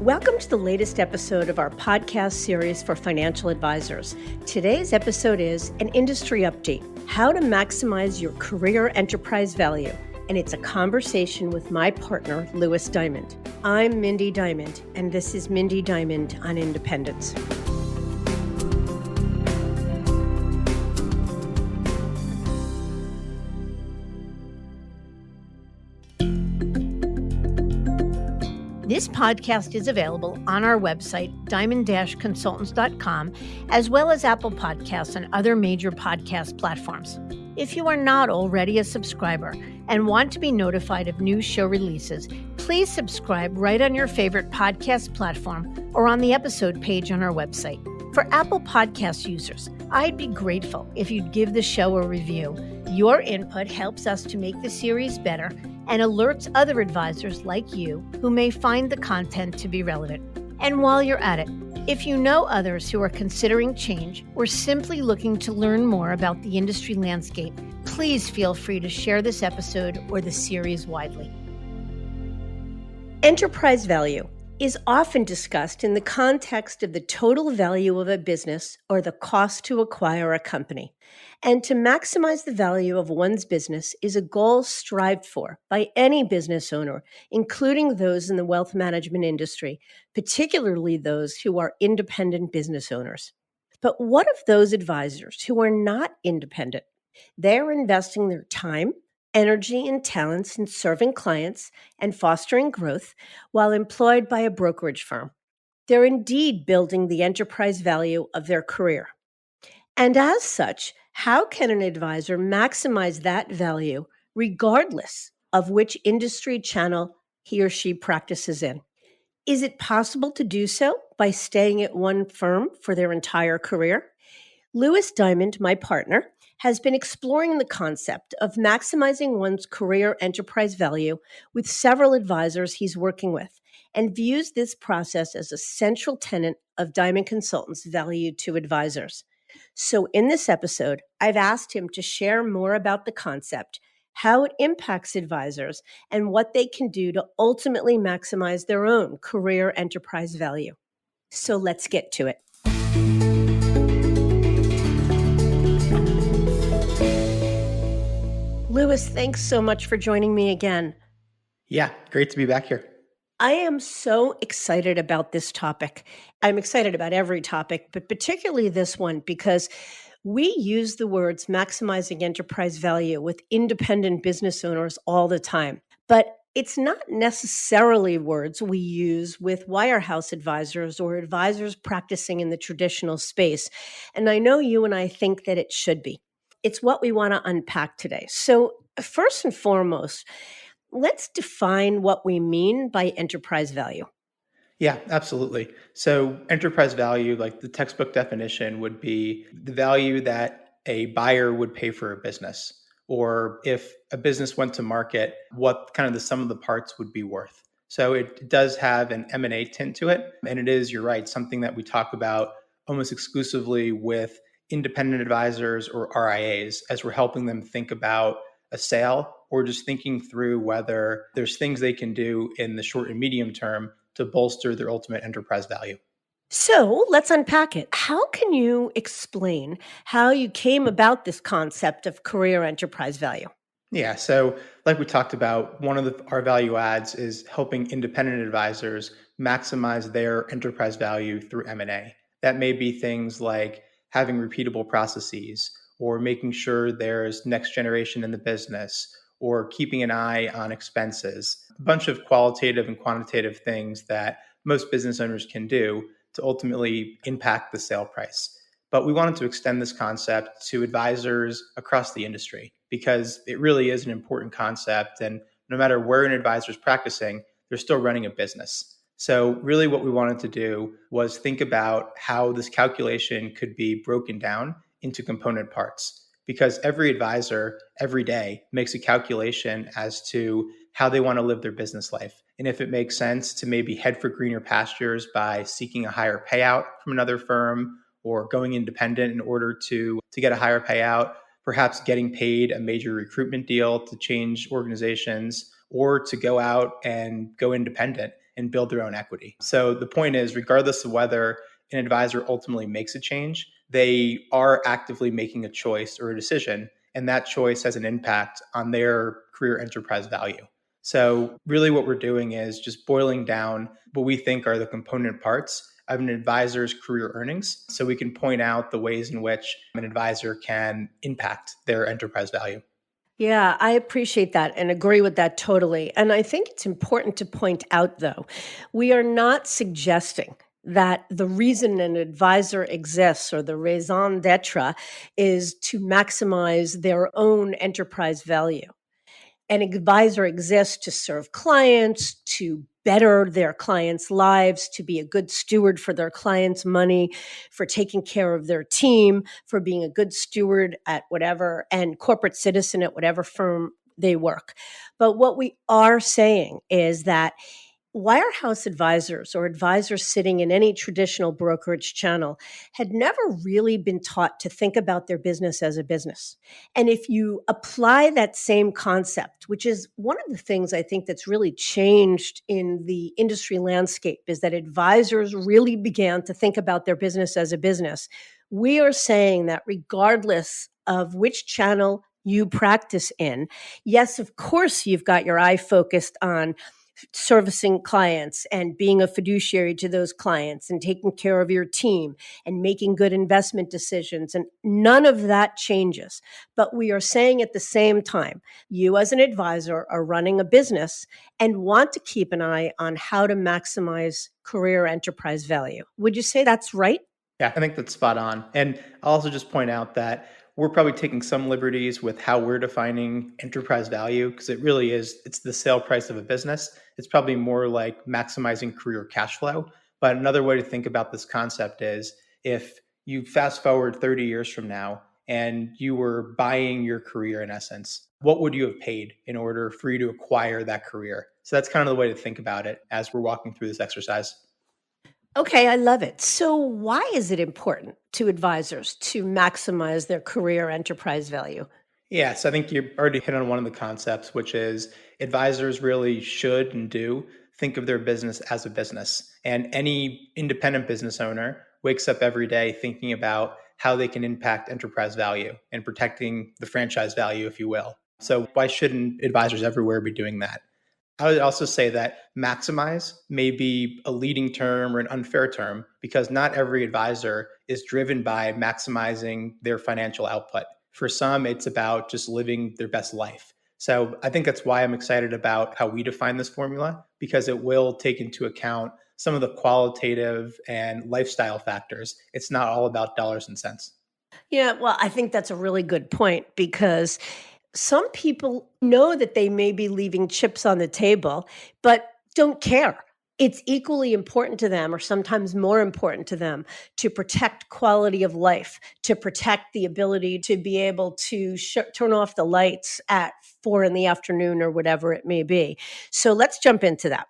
Welcome to the latest episode of our podcast series for financial advisors. Today's episode is an industry update, how to maximize your career enterprise value. And it's a conversation with my partner, Lewis Diamond. I'm Mindy Diamond, and this is Mindy Diamond on Independence. This podcast is available on our website, diamond-consultants.com, as well as Apple Podcasts and other major podcast platforms. If you are not already a subscriber and want to be notified of new show releases, please subscribe right on your favorite podcast platform or on the episode page on our website. For Apple Podcast users, I'd be grateful if you'd give the show a review. Your input helps us to make the series better and alerts other advisors like you who may find the content to be relevant. And while you're at it, if you know others who are considering change or simply looking to learn more about the industry landscape, please feel free to share this episode or the series widely. Enterprise value is often discussed in the context of the total value of a business or the cost to acquire a company. And to maximize the value of one's business is a goal strived for by any business owner, including those in the wealth management industry, particularly those who are independent business owners. But what of those advisors who are not independent? They're investing their time, energy, and talents in serving clients and fostering growth while employed by a brokerage firm. They're indeed building the enterprise value of their career. And as such, how can an advisor maximize that value regardless of which industry channel he or she practices in? Is it possible to do so by staying at one firm for their entire career? Lewis Diamond, my partner, has been exploring the concept of maximizing one's career enterprise value with several advisors he's working with and views this process as a central tenet of Diamond Consultants' value to advisors. So in this episode, I've asked him to share more about the concept, how it impacts advisors, and what they can do to ultimately maximize their own career enterprise value. So let's get to it. Lewis, thanks so much for joining me again. Yeah, great to be back here. I am so excited about this topic. I'm excited about every topic, but particularly this one because we use the words maximizing enterprise value with independent business owners all the time. But it's not necessarily words we use with wirehouse advisors or advisors practicing in the traditional space. And I know you and I think that it should be. It's what we want to unpack today. So first and foremost, let's define what we mean by enterprise value. Yeah, absolutely. So enterprise value, like the textbook definition, would be the value that a buyer would pay for a business. Or if a business went to market, what kind of the sum of the parts would be worth. So it does have an M&A tint to it. And it is, you're right, something that we talk about almost exclusively with independent advisors or RIAs as we're helping them think about a sale or just thinking through whether there's things they can do in the short and medium term to bolster their ultimate enterprise value. So let's unpack it. How can you explain how you came about this concept of career enterprise value? Yeah, so like we talked about, one of our value adds is helping independent advisors maximize their enterprise value through M&A. That may be things like having repeatable processes or making sure there's next generation in the business or keeping an eye on expenses, a bunch of qualitative and quantitative things that most business owners can do to ultimately impact the sale price. But we wanted to extend this concept to advisors across the industry because it really is an important concept. And no matter where an advisor is practicing, they're still running a business. So really what we wanted to do was think about how this calculation could be broken down into component parts, because every advisor every day makes a calculation as to how they want to live their business life. And if it makes sense to maybe head for greener pastures by seeking a higher payout from another firm or going independent in order to get a higher payout, perhaps getting paid a major recruitment deal to change organizations or to go out and go independent and build their own equity. So the point is, regardless of whether an advisor ultimately makes a change, they are actively making a choice or a decision, and that choice has an impact on their career enterprise value. So really what we're doing is just boiling down what we think are the component parts of an advisor's career earnings, so we can point out the ways in which an advisor can impact their enterprise value. Yeah, I appreciate that and agree with that totally. And I think it's important to point out, though, we are not suggesting that the reason an advisor exists or the raison d'etre is to maximize their own enterprise value. An advisor exists to serve clients, to better their clients' lives, to be a good steward for their clients' money, for taking care of their team, for being a good steward at whatever and corporate citizen at whatever firm they work. But what we are saying is that wirehouse advisors or advisors sitting in any traditional brokerage channel had never really been taught to think about their business as a business. And if you apply that same concept, which is one of the things I think that's really changed in the industry landscape, is that advisors really began to think about their business as a business. We are saying that regardless of which channel you practice in, yes, of course, you've got your eye focused on servicing clients and being a fiduciary to those clients and taking care of your team and making good investment decisions. And none of that changes. But we are saying at the same time, you as an advisor are running a business and want to keep an eye on how to maximize career enterprise value. Would you say that's right? Yeah, I think that's spot on. And I'll also just point out that we're probably taking some liberties with how we're defining enterprise value, because it really is, it's the sale price of a business. It's probably more like maximizing career cash flow. But another way to think about this concept is, if you fast forward 30 years from now and you were buying your career in essence, what would you have paid in order for you to acquire that career? So that's kind of the way to think about it as we're walking through this exercise. Okay, I love it. So, why is it important to advisors to maximize their career enterprise value? Yes, I think you already hit on one of the concepts, which is advisors really should and do think of their business as a business. And any independent business owner wakes up every day thinking about how they can impact enterprise value and protecting the franchise value, if you will. So, why shouldn't advisors everywhere be doing that? I would also say that maximize may be a leading term or an unfair term, because not every advisor is driven by maximizing their financial output. For some, it's about just living their best life. So I think that's why I'm excited about how we define this formula, because it will take into account some of the qualitative and lifestyle factors. It's not all about dollars and cents. Yeah, well, I think that's a really good point because some people know that they may be leaving chips on the table, but don't care. It's equally important to them, or sometimes more important to them, to protect quality of life, to protect the ability to be able to turn off the lights at 4 in the afternoon or whatever it may be. So let's jump into that.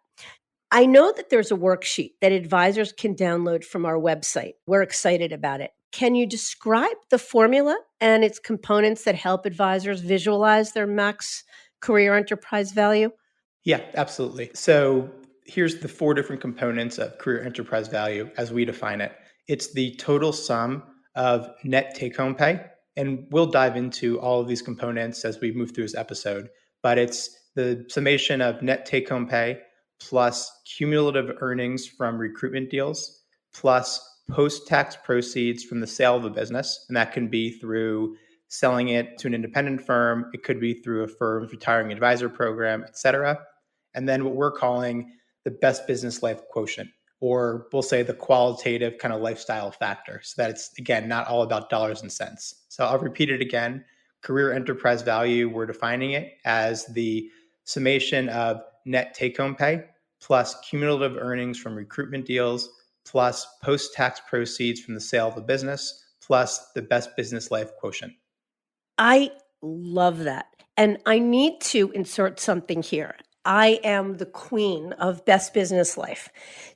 I know that there's a worksheet that advisors can download from our website. We're excited about it. Can you describe the formula and its components that help advisors visualize their max career enterprise value? Yeah, absolutely. So here's the four different components of career enterprise value as we define it. It's the total sum of net take home pay. And we'll dive into all of these components as we move through this episode. But it's the summation of net take home pay plus cumulative earnings from recruitment deals plus post tax proceeds from the sale of a business. And that can be through selling it to an independent firm, it could be through a firm's retiring advisor program, et cetera. And then what we're calling the best business life quotient, or we'll say the qualitative kind of lifestyle factor, so that it's, again, not all about dollars and cents. So I'll repeat it again. Career enterprise value, we're defining it as the summation of net take home pay plus cumulative earnings from recruitment deals plus post tax proceeds from the sale of a business plus the best business life quotient. I love that. And I need to insert something here. I am the queen of best business life.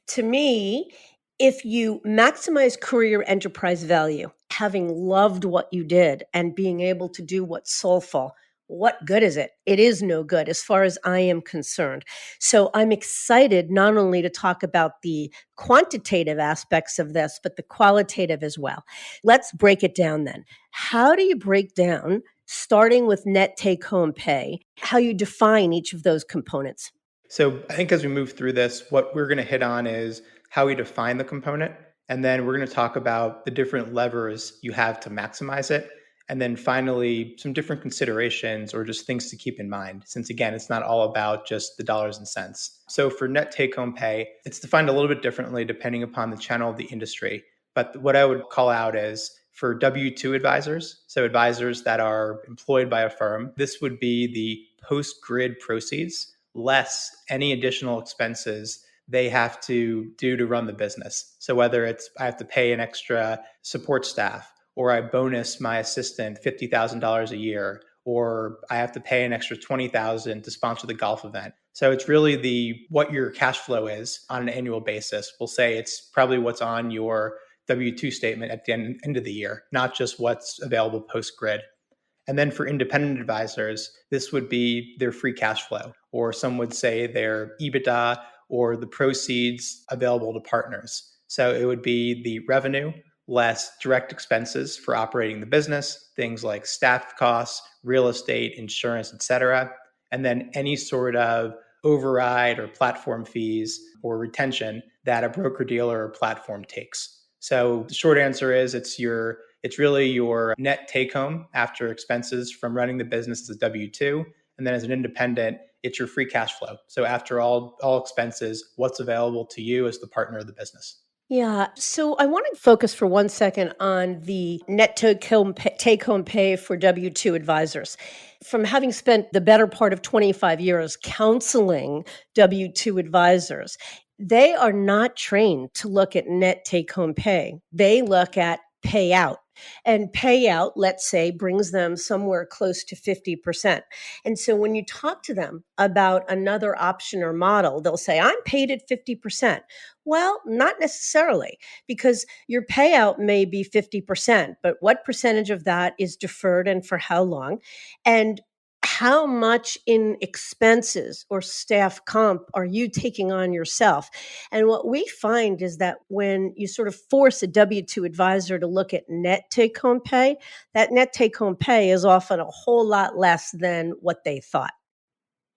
To me, if you maximize career enterprise value, having loved what you did and being able to do what's soulful, what good is it? It is no good as far as I am concerned. So I'm excited not only to talk about the quantitative aspects of this, but the qualitative as well. Let's break it down then. How do you break down, starting with net take home pay, how you define each of those components? So I think as we move through this, what we're going to hit on is how we define the component. And then we're going to talk about the different levers you have to maximize it. And then finally, some different considerations or just things to keep in mind, since again, it's not all about just the dollars and cents. So for net take home pay, it's defined a little bit differently depending upon the channel of the industry. But what I would call out is for W 2 advisors, so advisors that are employed by a firm, this would be the post grid proceeds less any additional expenses they have to do to run the business. So whether it's I have to pay an extra support staff, or I bonus my assistant $50,000 a year, or I have to pay an extra $20,000 to sponsor the golf event. So it's really the what your cash flow is on an annual basis. We'll say it's probably what's on your W-2 statement at the end of the year, not just what's available post grid. And then for independent advisors, this would be their free cash flow, or some would say their EBITDA or the proceeds available to partners. So it would be the revenue less direct expenses for operating the business, things like staff costs, real estate, insurance, et cetera. And then any sort of override or platform fees or retention that a broker dealer or platform takes. So the short answer is it's really your net take home after expenses from running the business as a W-2. And then as an independent, it's your free cash flow. So after all expenses, what's available to you as the partner of the business. Yeah. So I want to focus for 1 second on the net take home pay for W 2 advisors. From having spent the better part of 25 years counseling W 2 advisors, they are not trained to look at net take home pay. They look at payout. And payout, let's say, brings them somewhere close to 50%. And so when you talk to them about another option or model, they'll say, I'm paid at 50%. Well, not necessarily, because your payout may be 50%, but what percentage of that is deferred and for how long? And how much in expenses or staff comp are you taking on yourself? And what we find is that when you sort of force a W 2 advisor to look at net take home pay, that net take home pay is often a whole lot less than what they thought.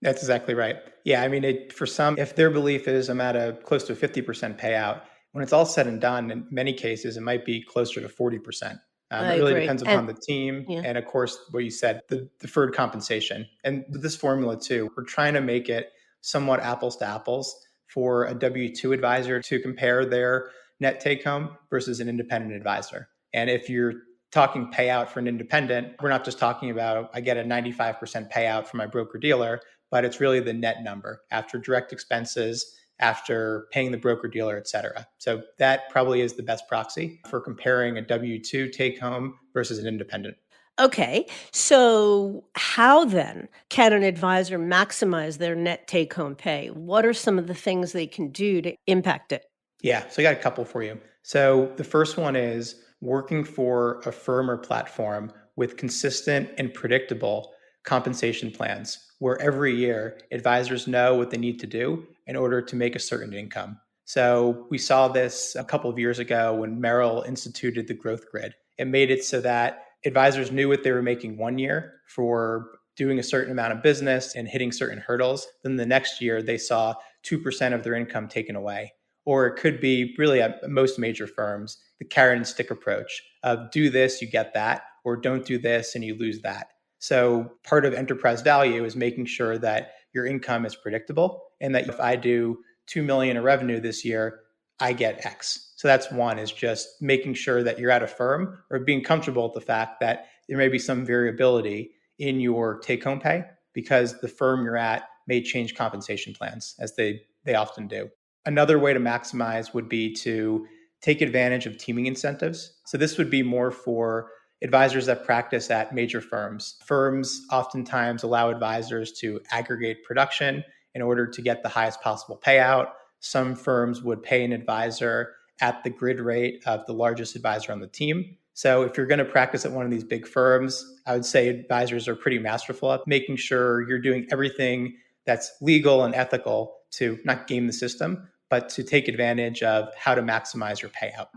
That's exactly right. Yeah, I mean, for some, if their belief is I'm at a close to a 50% payout, when it's all said and done, in many cases, it might be closer to 40%. I It really agree. depends And upon the team. yeah. And of course, what you said, the deferred compensation. And with this formula too, we're trying to make it somewhat apples to apples for a W-2 advisor to compare their net take home versus an independent advisor. And if you're talking payout for an independent, we're not just talking about I get a 95% payout from my broker dealer, but it's really the net number after direct expenses, after paying the broker dealer, et cetera. So that probably is the best proxy for comparing a W-2 take home versus an independent. Okay. So, how then can an advisor maximize their net take home pay? What are some of the things they can do to impact it? Yeah, so I got a couple for you. So the first one is working for a firm or platform with consistent and predictable compensation plans, where every year advisors know what they need to do in order to make a certain income. So we saw this a couple of years ago when Merrill instituted the growth grid. It made it so that advisors knew what they were making one year for doing a certain amount of business and hitting certain hurdles. Then the next year they saw 2% of their income taken away. Or it could be really at most major firms, the carrot and stick approach of do this, you get that, or don't do this and you lose that. So part of enterprise value is making sure that your income is predictable and that if I do 2 million in revenue this year, I get X. So that's one is just making sure that you're at a firm or being comfortable with the fact that there may be some variability in your take home pay because the firm you're at may change compensation plans as they often do. Another way to maximize would be to take advantage of teaming incentives. So this would be more for advisors that practice at major firms. Firms oftentimes allow advisors to aggregate production in order to get the highest possible payout. Some firms would pay an advisor at the grid rate of the largest advisor on the team. So if you're going to practice at one of these big firms, I would say advisors are pretty masterful at making sure you're doing everything that's legal and ethical to not game the system, but to take advantage of how to maximize your payout.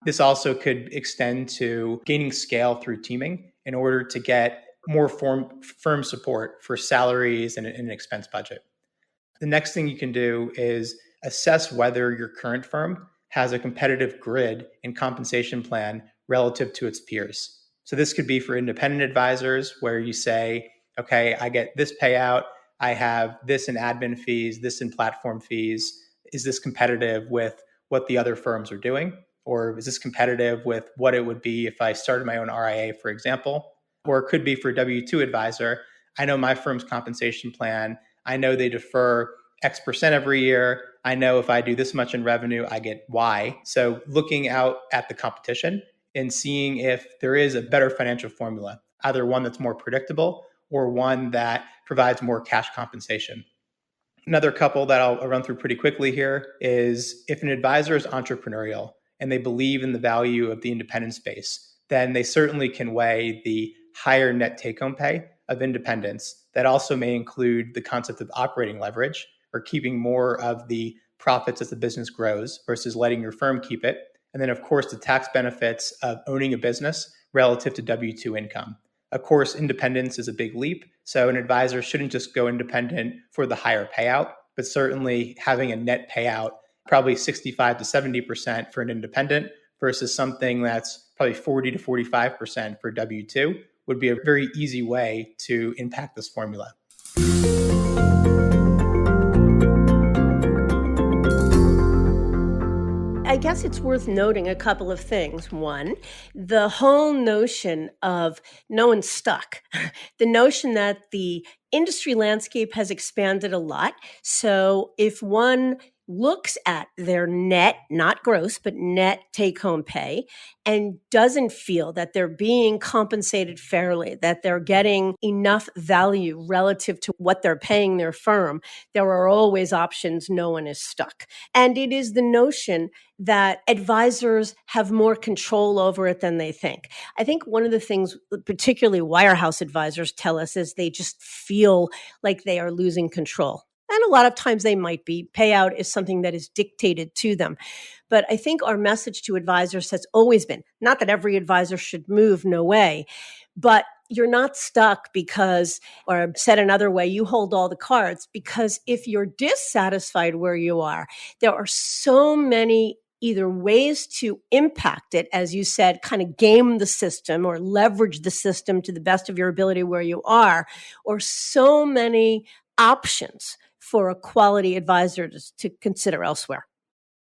This also could extend to gaining scale through teaming in order to get more firm support for salaries and an expense budget. The next thing you can do is assess whether your current firm has a competitive grid and compensation plan relative to its peers. So this could be for independent advisors where you say, okay, I get this payout, I have this in admin fees, this in platform fees. Is this competitive with what the other firms are doing? Or is this competitive with what it would be if I started my own RIA, for example? Or it could be for a W-2 advisor. I know my firm's compensation plan. I know they defer X% every year. I know if I do this much in revenue, I get Y. So looking out at the competition and seeing if there is a better financial formula, either one that's more predictable or one that provides more cash compensation. Another couple that I'll run through pretty quickly here is if an advisor is entrepreneurial and they believe in the value of the independent space, then they certainly can weigh the higher net take-home pay of independence. That also may include the concept of operating leverage or keeping more of the profits as the business grows versus letting your firm keep it. And then, of course, the tax benefits of owning a business relative to W-2 income. Of course, independence is a big leap. So an advisor shouldn't just go independent for the higher payout, but certainly having a net payout, probably 65 to 70% for an independent versus something that's probably 40 to 45% for W-2 would be a very easy way to impact this formula. I guess it's worth noting a couple of things. One, the whole notion of no one's stuck, the notion that the industry landscape has expanded a lot. So if one looks at their net, not gross, but net take home pay, and doesn't feel that they're being compensated fairly, that they're getting enough value relative to what they're paying their firm, there are always options. No one is stuck. And it is the notion that advisors have more control over it than they think. I think one of the things, particularly wirehouse advisors tell us, is they just feel like they are losing control. And a lot of times they might be. Payout is something that is dictated to them. But I think our message to advisors has always been, not that every advisor should move, no way, but you're not stuck because, or said another way, you hold all the cards, because if you're dissatisfied where you are, there are so many either ways to impact it, as you said, kind of game the system or leverage the system to the best of your ability where you are, or so many options for a quality advisor to consider elsewhere.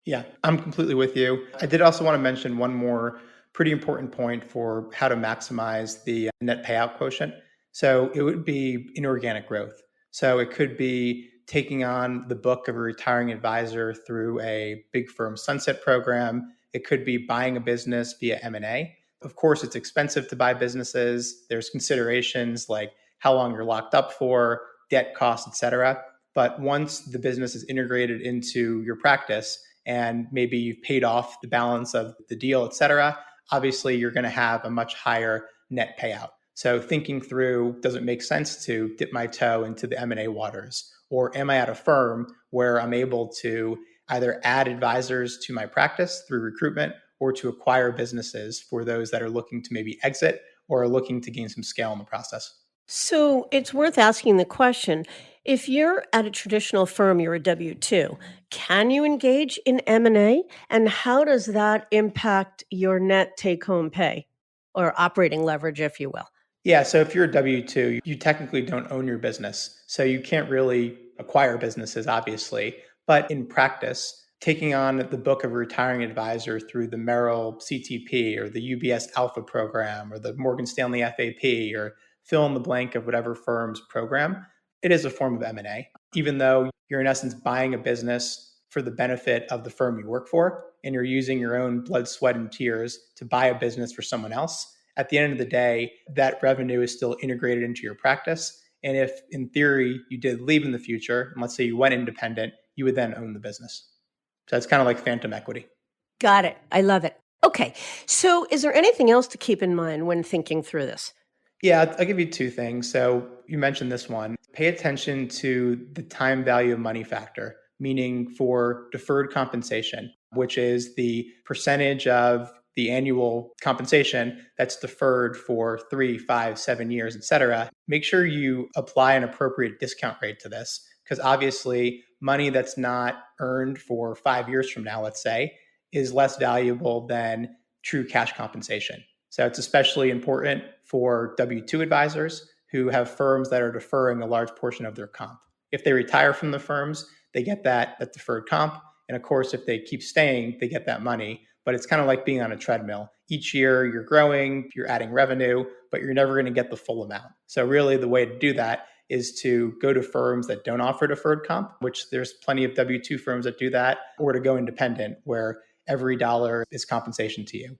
Yeah, I'm completely with you. I did also want to mention one more pretty important point for how to maximize the net payout quotient. So it would be inorganic growth. So it could be taking on the book of a retiring advisor through a big firm sunset program. It could be buying a business via M&A. Of course, it's expensive to buy businesses. There's considerations like how long you're locked up for, debt costs, et cetera. But once the business is integrated into your practice, and maybe you've paid off the balance of the deal, et cetera, obviously you're going to have a much higher net payout. So thinking through, does it make sense to dip my toe into the M&A waters? Or am I at a firm where I'm able to either add advisors to my practice through recruitment or to acquire businesses for those that are looking to maybe exit or are looking to gain some scale in the process? So it's worth asking the question, if you're at a traditional firm, you're a W-2, can you engage in M&A? And how does that impact your net take-home pay or operating leverage, if you will? Yeah, so if you're a W-2, you technically don't own your business. So you can't really acquire businesses, obviously. But in practice, taking on the book of a retiring advisor through the Merrill CTP or the UBS Alpha program or the Morgan Stanley FAP or fill in the blank of whatever firm's program, it is a form of M&A. Even though you're in essence buying a business for the benefit of the firm you work for, and you're using your own blood, sweat, and tears to buy a business for someone else, at the end of the day, that revenue is still integrated into your practice. And if in theory you did leave in the future, and let's say you went independent, you would then own the business. So it's kind of like phantom equity. Got it. I love it. Okay. Okay. So, is there anything else to keep in mind when thinking through this? Yeah, I'll give you two things. So you mentioned this one. Pay attention to the time value of money factor, meaning for deferred compensation, which is the percentage of the annual compensation that's deferred for 3, 5, 7 years, et cetera. Make sure you apply an appropriate discount rate to this, because obviously money that's not earned for 5 years from now, let's say, is less valuable than true cash compensation. So it's especially important for W 2 advisors who have firms that are deferring a large portion of their comp. If they retire from the firms, they get that deferred comp. And of course, if they keep staying, they get that money. But it's kind of like being on a treadmill. Each year you're growing, you're adding revenue, but you're never going to get the full amount. So, really, the way to do that is to go to firms that don't offer deferred comp, which there's plenty of W 2 firms that do that, or to go independent, where every dollar is compensation to you.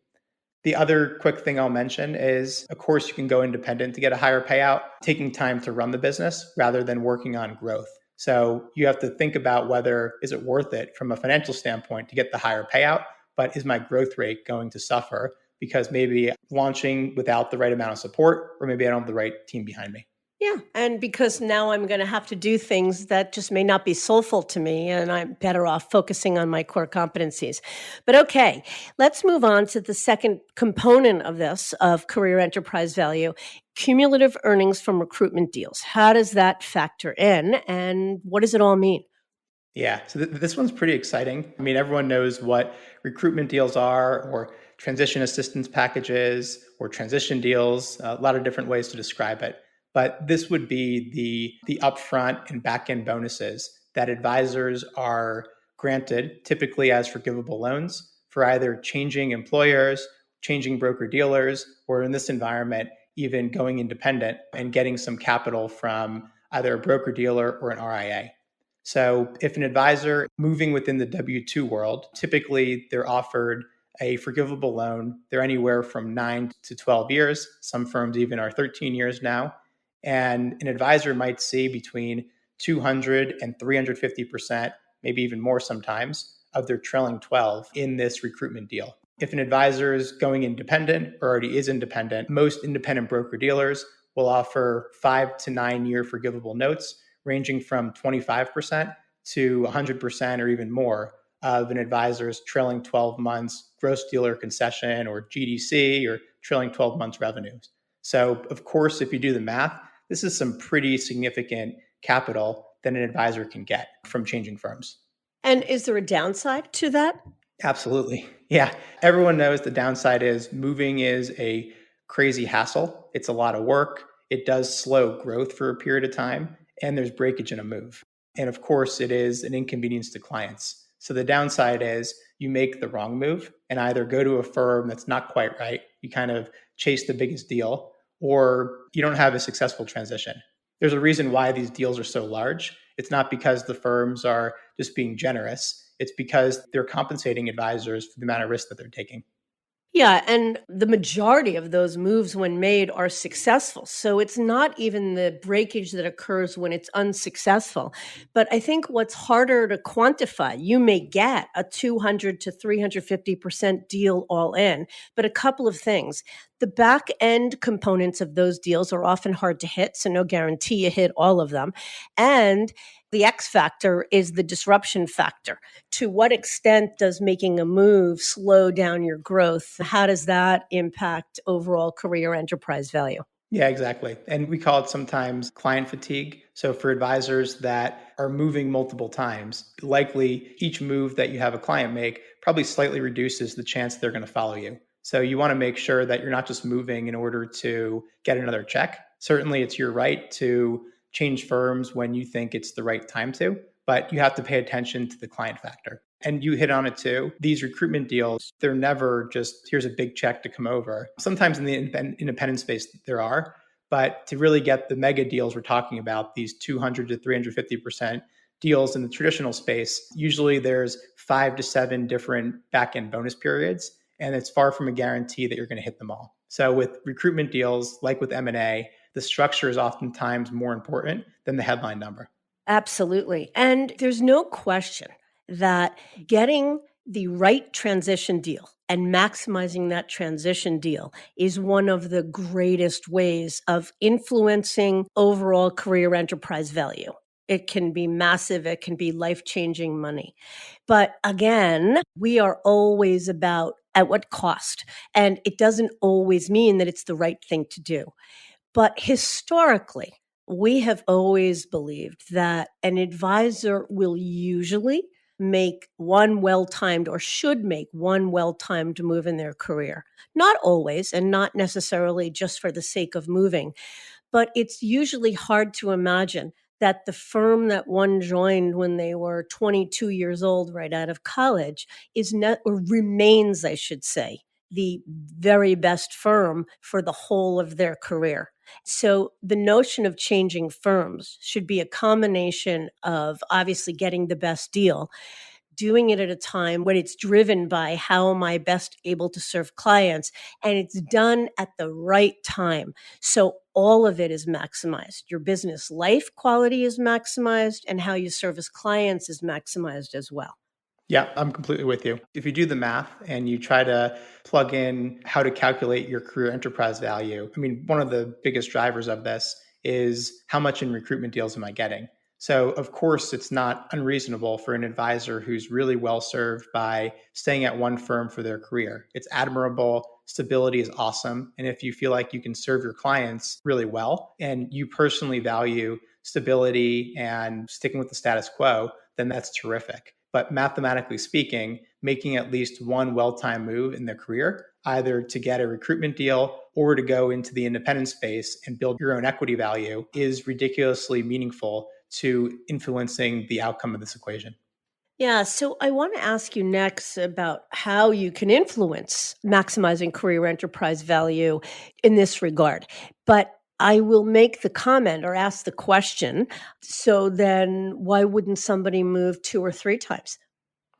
The other quick thing I'll mention is, of course, you can go independent to get a higher payout, taking time to run the business rather than working on growth. So you have to think about whether is it worth it from a financial standpoint to get the higher payout, but is my growth rate going to suffer because maybe launching without the right amount of support, or maybe I don't have the right team behind me. Yeah. And because now I'm going to have to do things that just may not be soulful to me, and I'm better off focusing on my core competencies. But okay, let's move on to the second component of this, of career enterprise value, cumulative earnings from recruitment deals. How does that factor in, and what does it all mean? Yeah, so this one's pretty exciting. I mean, everyone knows what recruitment deals are, or transition assistance packages, or transition deals, a lot of different ways to describe it. But this would be the upfront and back end bonuses that advisors are granted, typically as forgivable loans, for either changing employers, changing broker dealers, or in this environment, even going independent and getting some capital from either a broker dealer or an RIA. So, if an advisor moving within the W 2 world, typically they're offered a forgivable loan. They're anywhere from 9 to 12 years. Some firms even are 13 years now. And an advisor might see between 200 and 350%, maybe even more sometimes, of their trailing 12 in this recruitment deal. If an advisor is going independent or already is independent, most independent broker dealers will offer 5 to 9 year forgivable notes ranging from 25% to 100% or even more of an advisor's trailing 12 months gross dealer concession, or GDC, or trailing 12 months revenues. So, of course, if you do the math, this is some pretty significant capital that an advisor can get from changing firms. And is there a downside to that? Absolutely. Yeah. Everyone knows the downside is moving is a crazy hassle. It's a lot of work. It does slow growth for a period of time, and there's breakage in a move. And of course, it is an inconvenience to clients. So the downside is you make the wrong move and either go to a firm that's not quite right, you kind of chase the biggest deal, or you don't have a successful transition. There's a reason why these deals are so large. It's not because the firms are just being generous. It's because they're compensating advisors for the amount of risk that they're taking. Yeah, and the majority of those moves, when made, are successful. So it's not even the breakage that occurs when it's unsuccessful. But I think what's harder to quantify, you may get a 200 to 350% deal all in, but a couple of things. The back end components of those deals are often hard to hit, so no guarantee you hit all of them. And the X factor is the disruption factor. To what extent does making a move slow down your growth? How does that impact overall career enterprise value? Yeah, exactly. And we call it sometimes client fatigue. So for advisors that are moving multiple times, likely each move that you have a client make probably slightly reduces the chance they're going to follow you. So you want to make sure that you're not just moving in order to get another check. Certainly it's your right to change firms when you think it's the right time to, but you have to pay attention to the client factor. And you hit on it too. These recruitment deals, they're never just here's a big check to come over. Sometimes in the independent space, there are, but to really get the mega deals we're talking about, these 200 to 350% deals in the traditional space, usually there's 5 to 7 different back end bonus periods. And it's far from a guarantee that you're going to hit them all. So with recruitment deals, like with M&A, the structure is oftentimes more important than the headline number. Absolutely. And there's no question that getting The right transition deal and maximizing that transition deal is one of the greatest ways of influencing overall career enterprise value. It can be massive, it can be life-changing money. But again, we are always about at what cost? And it doesn't always mean that it's the right thing to do. But historically, we have always believed that an advisor will usually make one well-timed or should make one well-timed move in their career. Not always, and not necessarily just for the sake of moving, but it's usually hard to imagine that the firm that one joined when they were 22 years old right out of college is not, or remains, I should say, the very best firm for the whole of their career. So the notion of changing firms should be a combination of obviously getting the best deal, doing it at a time when it's driven by how am I best able to serve clients, and it's done at the right time. So all of it is maximized. Your business life quality is maximized, and how you service clients is maximized as well. Yeah, I'm completely with you. If you do the math and you try to plug in how to calculate your career enterprise value, I mean, one of the biggest drivers of this is how much in recruitment deals am I getting? So, of course, it's not unreasonable for an advisor who's really well served by staying at one firm for their career. It's admirable. Stability is awesome. And if you feel like you can serve your clients really well and you personally value stability and sticking with the status quo, then that's terrific. But mathematically speaking, making at least one well-timed move in their career, either to get a recruitment deal or to go into the independent space and build your own equity value, is ridiculously meaningful to influencing the outcome of this equation. Yeah, so I want to ask you next about how you can influence maximizing career enterprise value in this regard. But I will make the comment or ask the question. So then why wouldn't somebody move two or three times?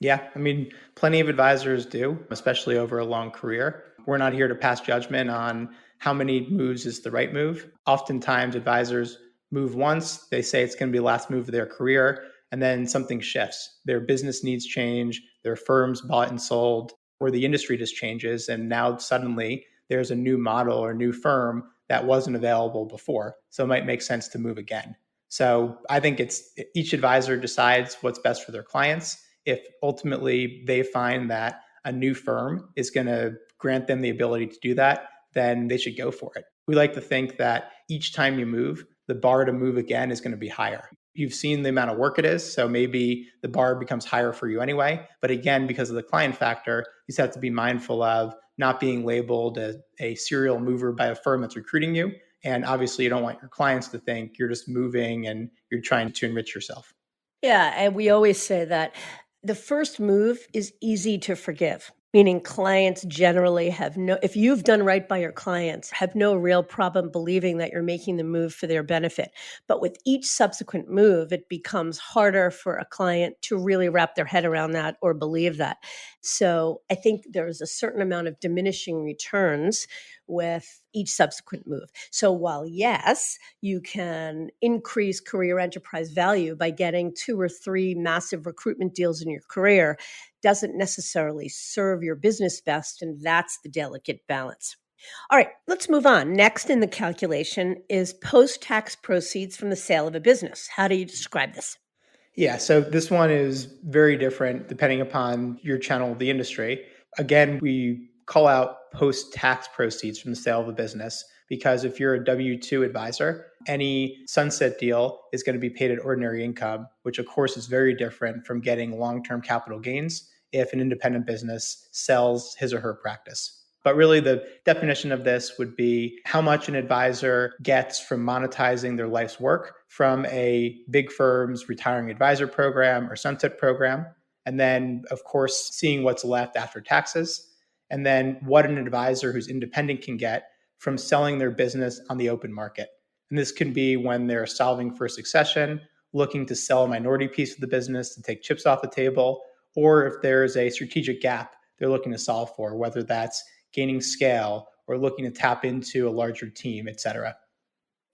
Yeah, I mean, plenty of advisors do, especially over a long career. We're not here to pass judgment on how many moves is the right move. Oftentimes, advisors move once, they say it's going to be the last move of their career, and then something shifts. Their business needs change, their firm's bought and sold, or the industry just changes. And now suddenly there's a new model or new firm that wasn't available before. So it might make sense to move again. So I think it's each advisor decides what's best for their clients. If ultimately they find that a new firm is going to grant them the ability to do that, then they should go for it. We like to think that each time you move, the bar to move again is going to be higher. You've seen the amount of work it is, so maybe the bar becomes higher for you anyway. But again, because of the client factor, you just have to be mindful of not being labeled as a serial mover by a firm that's recruiting you. And obviously, you don't want your clients to think you're just moving and you're trying to enrich yourself. Yeah, and we always say that the first move is easy to forgive, meaning clients generally have no, if you've done right by your clients, have no real problem believing that you're making the move for their benefit. But with each subsequent move, it becomes harder for a client to really wrap their head around that or believe that. So I think there's a certain amount of diminishing returns with each subsequent move. So while yes, you can increase career enterprise value by getting two or three massive recruitment deals in your career, doesn't necessarily serve your business best. And that's the delicate balance. All right, let's move on. Next in the calculation is post tax proceeds from the sale of a business. How do you describe this? Yeah, so this one is very different depending upon your channel of the industry. Again, we call out post tax proceeds from the sale of a business because if you're a W 2 advisor, any sunset deal is going to be paid at ordinary income, which of course is very different from getting long term capital gains if an independent business sells his or her practice. But really, the definition of this would be how much an advisor gets from monetizing their life's work from a big firm's retiring advisor program or sunset program. And then, of course, seeing what's left after taxes. And then what an advisor who's independent can get from selling their business on the open market. And this can be when they're solving for succession, looking to sell a minority piece of the business to take chips off the table, or if there's a strategic gap they're looking to solve for, whether that's gaining scale or looking to tap into a larger team, et cetera.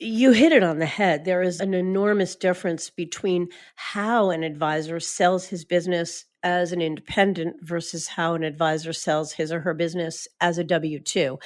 You hit it on the head. There is an enormous difference between how an advisor sells his business as an independent versus how an advisor sells his or her business as a W 2.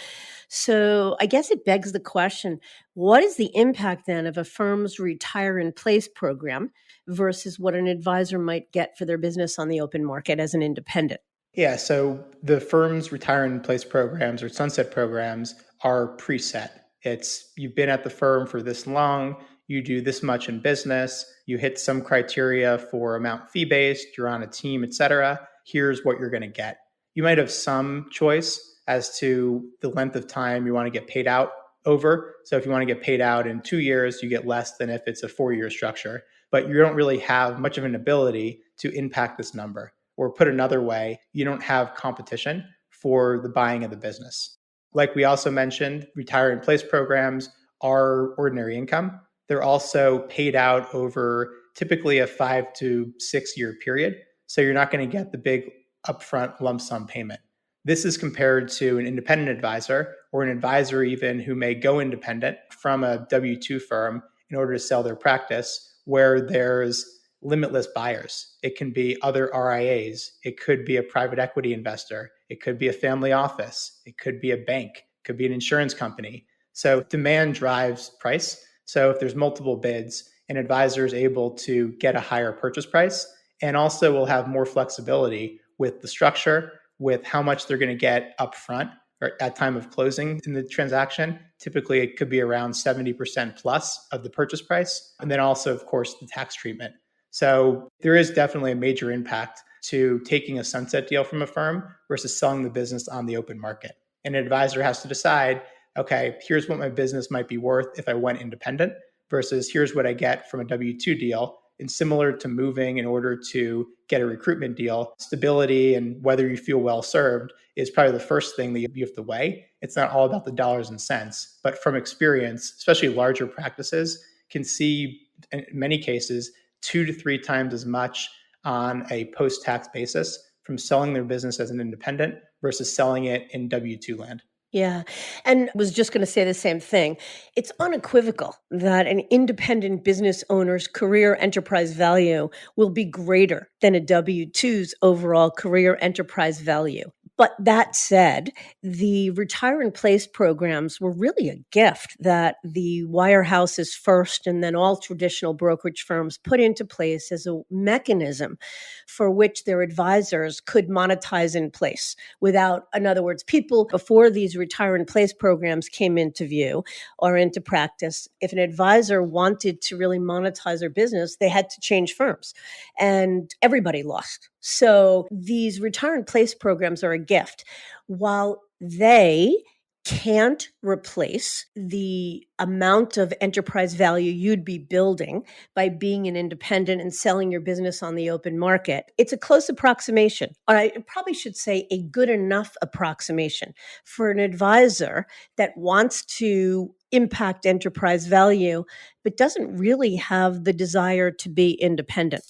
So I guess it begs the question, what is the impact then of a firm's retire in place program versus what an advisor might get for their business on the open market as an independent? Yeah, so the firm's retire in place programs or sunset programs are preset. It's you've been at the firm for this long, you do this much in business, you hit some criteria for amount fee based, you're on a team, etc. Here's what you're going to get. You might have some choice as to the length of time you want to get paid out over. So if you want to get paid out in 2 years, you get less than if it's a 4 year structure. But you don't really have much of an ability to impact this number. Or put another way, you don't have competition for the buying of the business. Like we also mentioned, retire in place programs are ordinary income. They're also paid out over typically a 5 to 6 year period. So you're not going to get the big upfront lump sum payment. This is compared to an independent advisor or an advisor even who may go independent from a W 2 firm in order to sell their practice, where there's limitless buyers. It can be other RIAs. It could be a private equity investor. It could be a family office. It could be a bank. It could be an insurance company. So demand drives price. So if there's multiple bids, an advisor is able to get a higher purchase price and also will have more flexibility with the structure, with how much they're going to get upfront or at time of closing in the transaction. Typically, it could be around 70% plus of the purchase price. And then also, of course, the tax treatment. So there is definitely a major impact to taking a sunset deal from a firm versus selling the business on the open market. And an advisor has to decide, okay, here's what my business might be worth if I went independent versus here's what I get from a W-2 deal. And similar to moving in order to get a recruitment deal, stability and whether you feel well served is probably the first thing that you have to weigh. It's not all about the dollars and cents, but from experience, especially larger practices can see in many cases 2 to 3 times as much on a post-tax basis from selling their business as an independent versus selling it in W-2 land. Yeah. And was just going to say the same thing. It's unequivocal that an independent business owner's career enterprise value will be greater than a W 2's overall career enterprise value. But that said, the retire in place programs were really a gift that the wirehouses first and then all traditional brokerage firms put into place as a mechanism for which their advisors could monetize in place without, in other words, people before these retire in place programs came into view or into practice, if an advisor wanted to really monetize their business, they had to change firms and everybody lost. So these retire in place programs are a gift. While they can't replace the amount of enterprise value you'd be building by being an independent and selling your business on the open market. It's a close approximation, or I probably should say a good enough approximation for an advisor that wants to impact enterprise value, but doesn't really have the desire to be independent.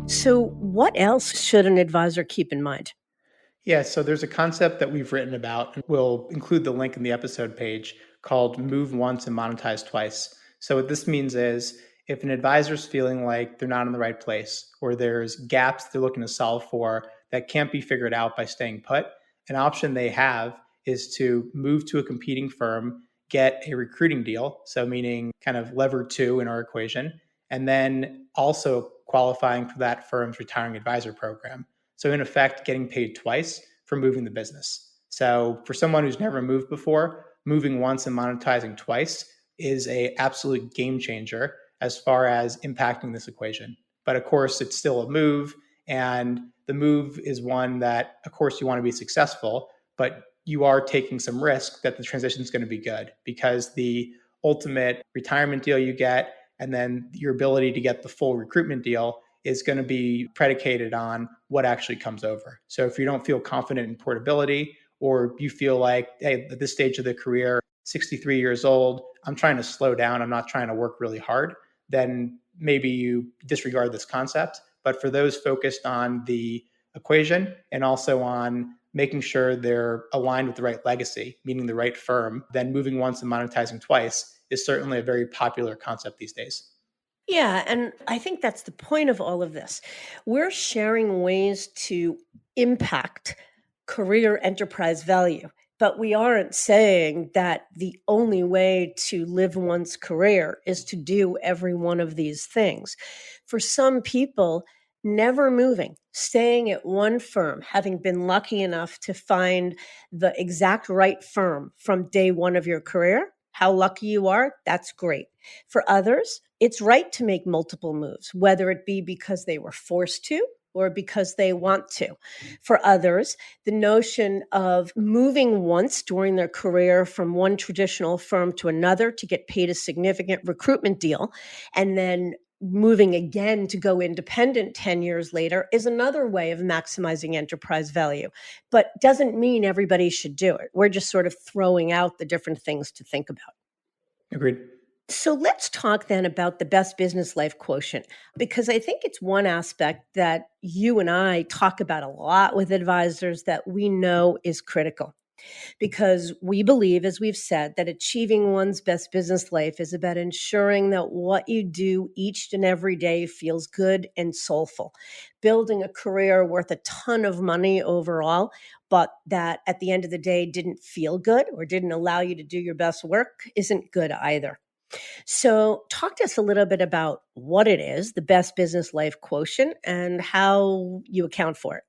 So, what else should an advisor keep in mind? Yeah, so there's a concept that we've written about, and we'll include the link in the episode page called move once and monetize twice. So what this means is if an advisor's feeling like they're not in the right place or there's gaps they're looking to solve for that can't be figured out by staying put, an option they have is to move to a competing firm, get a recruiting deal, so meaning kind of lever two in our equation, and then also qualifying for that firm's retiring advisor program. So in effect, getting paid twice for moving the business. So for someone who's never moved before, moving once and monetizing twice is a absolute game changer as far as impacting this equation. But of course, it's still a move, and the move is one that, of course, you want to be successful, but you are taking some risk that the transition is going to be good because the ultimate retirement deal you get and then your ability to get the full recruitment deal is going to be predicated on what actually comes over. So if you don't feel confident in portability, or you feel like, hey, at this stage of the career, 63 years old, I'm trying to slow down, I'm not trying to work really hard, then maybe you disregard this concept. But for those focused on the equation and also on making sure they're aligned with the right legacy, meaning the right firm, then moving once and monetizing twice is certainly a very popular concept these days. Yeah, and I think that's the point of all of this. We're sharing ways to impact career enterprise value, but we aren't saying that the only way to live one's career is to do every one of these things. For some people, never moving, staying at one firm, having been lucky enough to find the exact right firm from day one of your career, how lucky you are, that's great. For others, it's right to make multiple moves, whether it be because they were forced to or because they want to. For others, the notion of moving once during their career from one traditional firm to another to get paid a significant recruitment deal and then moving again to go independent 10 years later is another way of maximizing enterprise value, but doesn't mean everybody should do it. We're just sort of throwing out the different things to think about. Agreed. So let's talk then about the best business life quotient, because I think it's one aspect that you and I talk about a lot with advisors that we know is critical. Because we believe, as we've said, that achieving one's best business life is about ensuring that what you do each and every day feels good and soulful. Building a career worth a ton of money overall, but that at the end of the day didn't feel good or didn't allow you to do your best work isn't good either. So, talk to us a little bit about what it is, the best business life quotient, and how you account for it.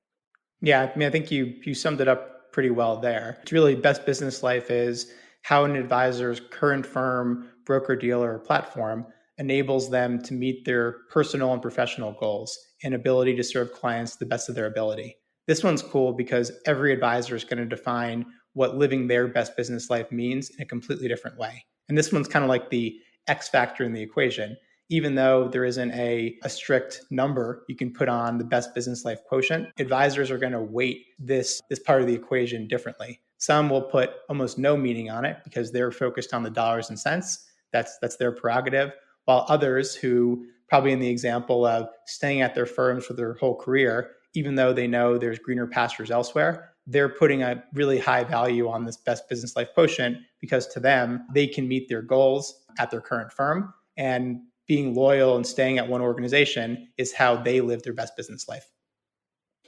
Yeah, I mean, I think you summed it up pretty well there. It's really best business life is how an advisor's current firm, broker, dealer, or platform enables them to meet their personal and professional goals and ability to serve clients to the best of their ability. This one's cool because every advisor is going to define what living their best business life means in a completely different way. And this one's kind of like the X factor in the equation. Even though there isn't a strict number you can put on the best business life quotient, advisors are going to weight this part of the equation differently. Some will put almost no meaning on it because they're focused on the dollars and cents. That's their prerogative. While others who probably in the example of staying at their firms for their whole career, even though they know there's greener pastures elsewhere, they're putting a really high value on this best business life quotient because to them, they can meet their goals at their current firm. And being loyal and staying at one organization is how they live their best business life.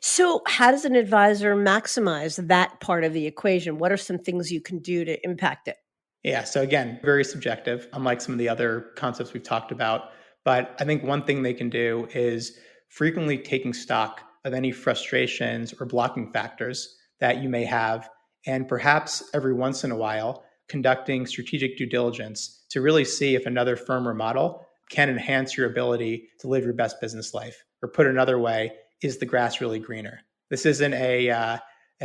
So, how does an advisor maximize that part of the equation? What are some things you can do to impact it? Yeah. So again, very subjective, unlike some of the other concepts we've talked about. But I think one thing they can do is frequently taking stock of any frustrations or blocking factors that you may have, and perhaps every once in a while conducting strategic due diligence to really see if another firm or model can enhance your ability to live your best business life. Or put another way, is the grass really greener? This isn't a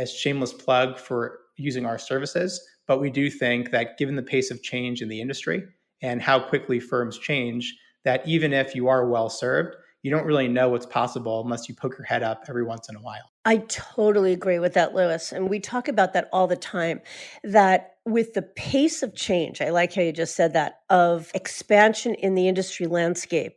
shameless plug for using our services, but we do think that given the pace of change in the industry and how quickly firms change, that even if you are well served, you don't really know what's possible unless you poke your head up every once in a while. I totally agree with that, Lewis. And we talk about that all the time, that with the pace of change, I like how you just said that, of expansion in the industry landscape,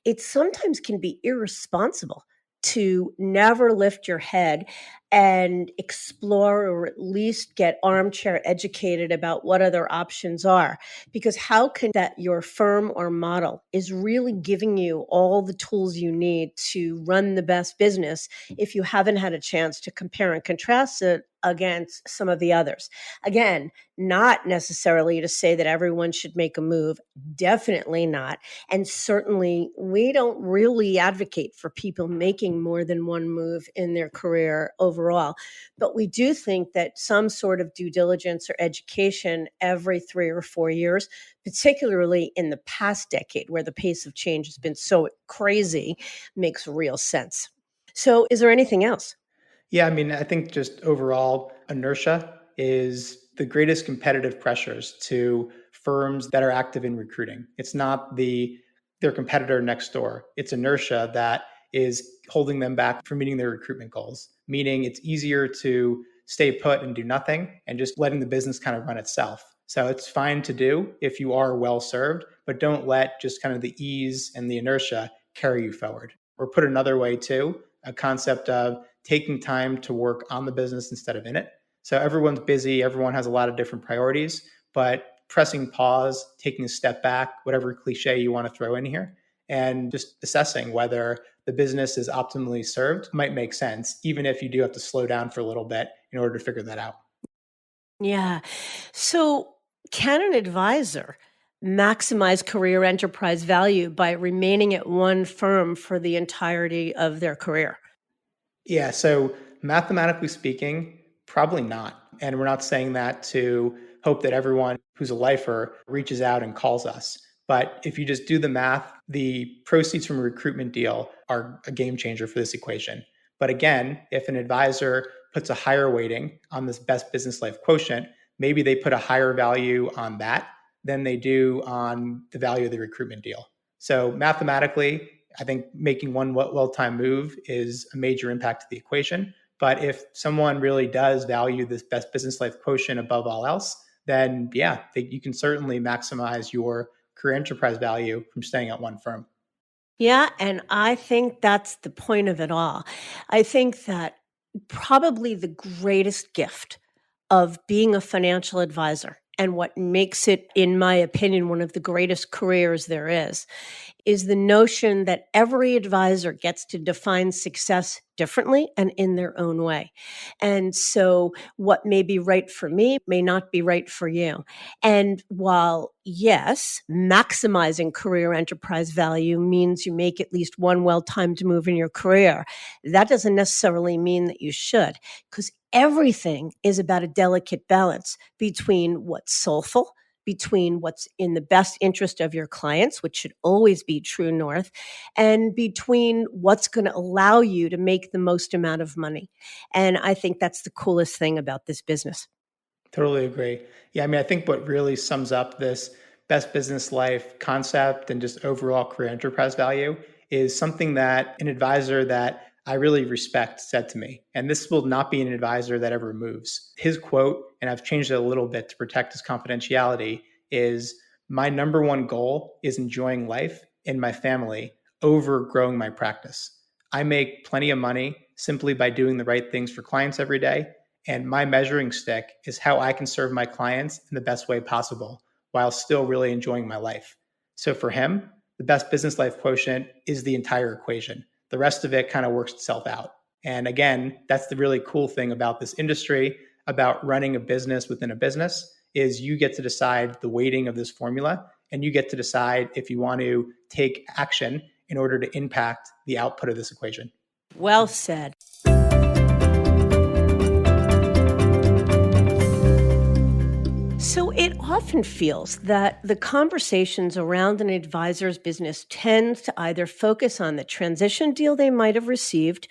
it sometimes can be irresponsible to never lift your head and explore or at least get armchair educated about what other options are. Because how can that your firm or model is really giving you all the tools you need to run the best business if you haven't had a chance to compare and contrast it against some of the others? Again, not necessarily to say that everyone should make a move, definitely not. And certainly, we don't really advocate for people making more than one move in their career overall. But we do think that some sort of due diligence or education every 3 or 4 years, particularly in the past decade where the pace of change has been so crazy, makes real sense. So, is there anything else? Yeah, I mean, I think just overall, inertia is the greatest competitive pressures to firms that are active in recruiting. It's not their competitor next door. It's inertia that is holding them back from meeting their recruitment goals. Meaning it's easier to stay put and do nothing and just letting the business kind of run itself. So it's fine to do if you are well served, but don't let just kind of the ease and the inertia carry you forward. Or put another way too, a concept of taking time to work on the business instead of in it. So everyone's busy, everyone has a lot of different priorities, but pressing pause, taking a step back, whatever cliche you want to throw in here, and just assessing whether the business is optimally served might make sense, even if you do have to slow down for a little bit in order to figure that out. Yeah. So, can an advisor maximize career enterprise value by remaining at one firm for the entirety of their career? Yeah, so mathematically speaking, probably not. And we're not saying that to hope that everyone who's a lifer reaches out and calls us. But if you just do the math, the proceeds from a recruitment deal are a game changer for this equation. But again, if an advisor puts a higher weighting on this best business life quotient, maybe they put a higher value on that than they do on the value of the recruitment deal. So mathematically, I think making one well-timed move is a major impact to the equation. But if someone really does value this best business life quotient above all else, then yeah, you can certainly maximize your career enterprise value from staying at one firm. Yeah, and I think that's the point of it all. I think that probably the greatest gift of being a financial advisor and what makes it, in my opinion, one of the greatest careers there is the notion that every advisor gets to define success differently and in their own way. And so what may be right for me may not be right for you. And while, yes, maximizing career enterprise value means you make at least one well-timed move in your career, that doesn't necessarily mean that you should, because everything is about a delicate balance between what's soulful, between what's in the best interest of your clients, which should always be true north, and between what's going to allow you to make the most amount of money. And I think that's the coolest thing about this business. Totally agree. Yeah, I mean, I think what really sums up this best business life concept and just overall career enterprise value is something that an advisor that I really respect said to me. And this will not be an advisor that ever moves. His quote, and I've changed it a little bit to protect his confidentiality, is my number one goal is enjoying life and my family over growing my practice. I make plenty of money simply by doing the right things for clients every day. And my measuring stick is how I can serve my clients in the best way possible while still really enjoying my life. So for him, the best business life quotient is the entire equation. The rest of it kind of works itself out. And again, that's the really cool thing about this industry, about running a business within a business, is you get to decide the weighting of this formula, and you get to decide if you want to take action in order to impact the output of this equation. Well said. So it often feels that the conversations around an advisor's business tend to either focus on the transition deal they might have received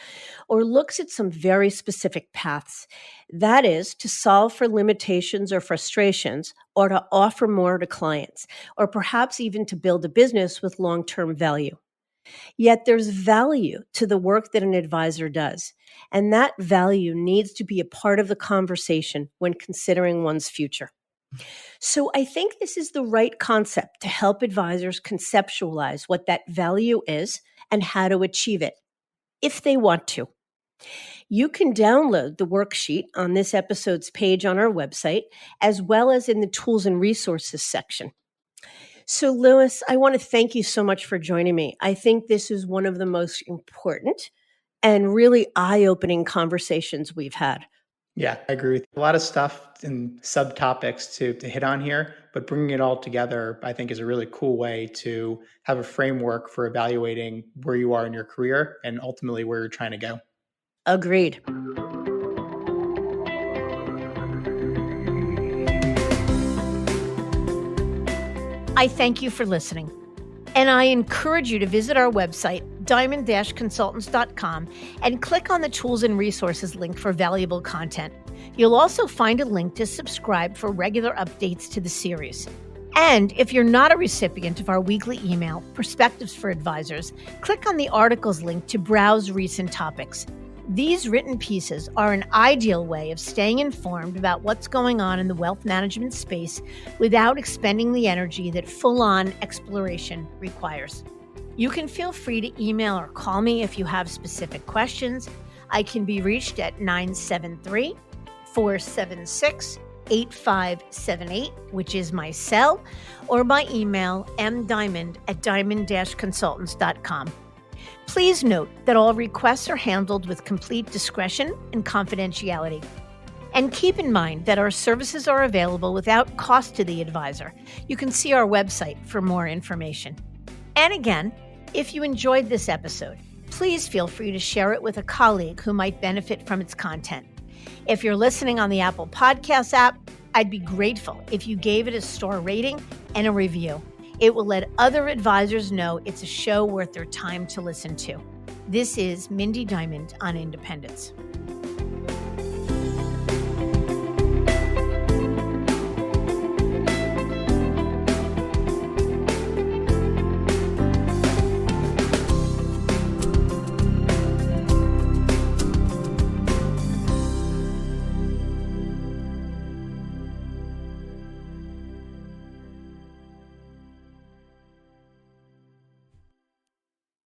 or looks at some very specific paths. That is, to solve for limitations or frustrations, or to offer more to clients, or perhaps even to build a business with long-term value. Yet there's value to the work that an advisor does, and that value needs to be a part of the conversation when considering one's future. So I think this is the right concept to help advisors conceptualize what that value is and how to achieve it, if they want to. You can download the worksheet on this episode's page on our website, as well as in the tools and resources section. So, Lewis, I want to thank you so much for joining me. I think this is one of the most important and really eye-opening conversations we've had. Yeah, I agree with you. A lot of stuff and subtopics to hit on here, but bringing it all together, I think, is a really cool way to have a framework for evaluating where you are in your career and ultimately where you're trying to go. Agreed. I thank you for listening. And I encourage you to visit our website, diamond-consultants.com, and click on the tools and resources link for valuable content. You'll also find a link to subscribe for regular updates to the series. And if you're not a recipient of our weekly email, Perspectives for Advisors, click on the articles link to browse recent topics. These written pieces are an ideal way of staying informed about what's going on in the wealth management space without expending the energy that full-on exploration requires. You can feel free to email or call me if you have specific questions. I can be reached at 973-476-8578, which is my cell, or by email mdiamond@diamond-consultants.com. Please note that all requests are handled with complete discretion and confidentiality. And keep in mind that our services are available without cost to the advisor. You can see our website for more information. And again, if you enjoyed this episode, please feel free to share it with a colleague who might benefit from its content. If you're listening on the Apple Podcasts app, I'd be grateful if you gave it a star rating and a review. It will let other advisors know it's a show worth their time to listen to. This is Mindy Diamond on Independence.